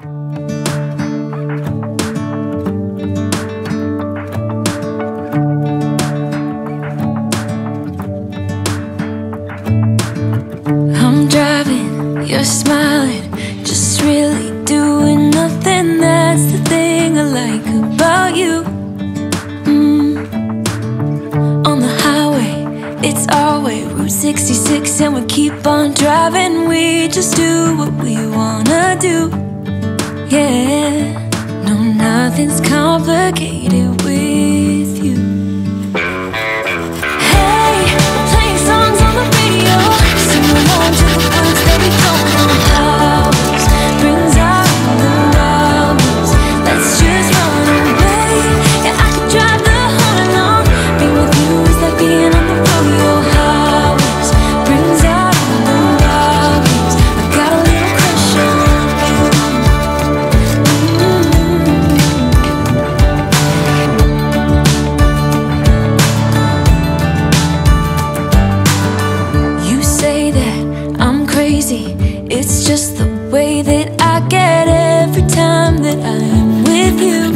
I'm driving, you're smiling, just really doing nothing. That's the thing I like about you. On the highway, it's our way, Route 66, and we keep on driving. We just do what we wanna do. Yeah, no, nothing's complicated with you. Hey, playing songs on the radio, sing along to the words that we don't know how. Brings out the problems, let's just run away. Yeah, I could drive the whole along. Being with you is like being on the rodeo highways. Brings out the problems, I got a little crush on you. You say that I'm crazy, it's just the way that I get every time that I'm with you.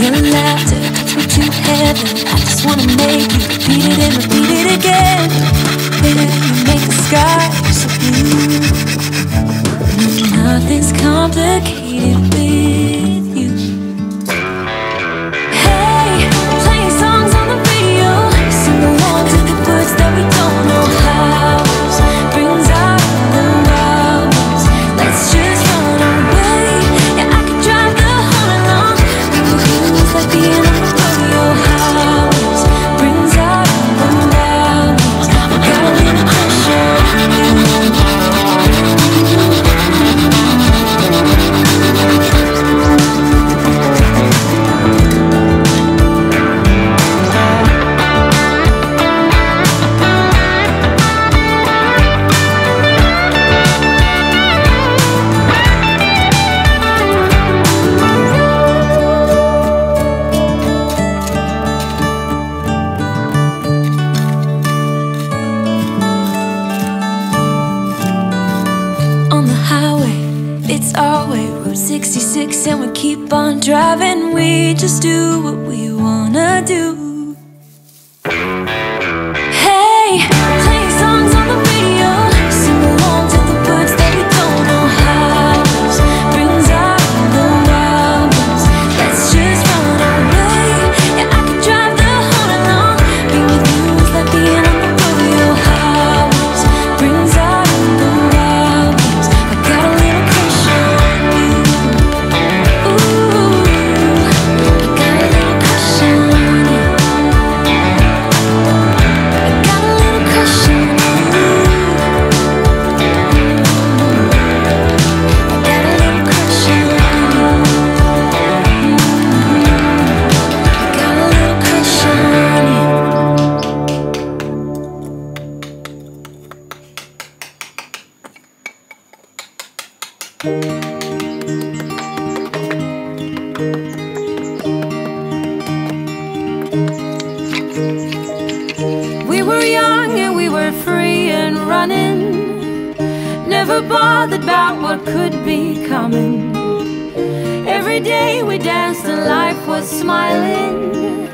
Your laughter takes me to heaven. I just wanna make you repeat it and repeat it again. Baby, you make the sky so blue. Nothing's complicated with you. Hey, playing songs on the radio, sing along to the words that we don't know how. Brings out the problems, let's just run away. Yeah, I could drive the whole along. It's like being on the rodeo highways. Brings out the problems, I got a little crush on you. On the highway, it's our way, Route 66, and we keep on driving. We just do what we wanna do. Hey, playing songs on the radio, sing along to the words that we don't know how. Brings out the problems, let's just run away. Yeah, I could drive the whole along. Being with you is like being on the rodeo highways. Brings out the problems, I got a little crush on you. Ooh, I got a little crush on you. I got a little crush on you. I got a little crush on you. I got a little crush on you. We were young and we were free and running, never bothered about what could be coming. Every day we danced and life was smiling.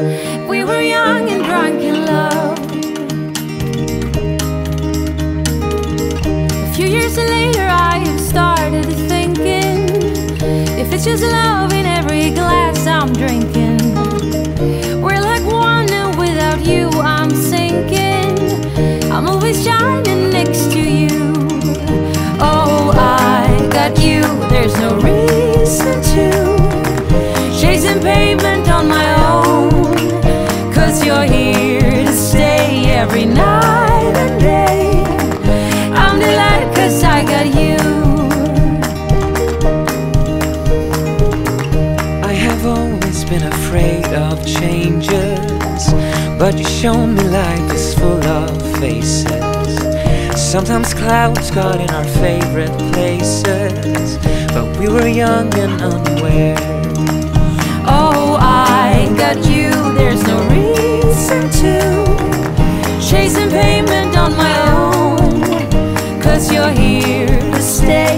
We were young and drunk in love. A few years later I have started thinking, if it's just love in every glass I'm drinking, we're like one and without you I'm sinking. I'm always shining next to you. Oh, I got you, there's no reason to chasing pavement on my own, 'cause you're here to stay every night and day. I'm delighted 'cause I got you. I have always been afraid of changes, but you shown me life is full of faces. Sometimes clouds got in our favorite places, but we were young and unaware. Oh, I got you, there's no reason to chasing pavement on my own, 'cause you're here to stay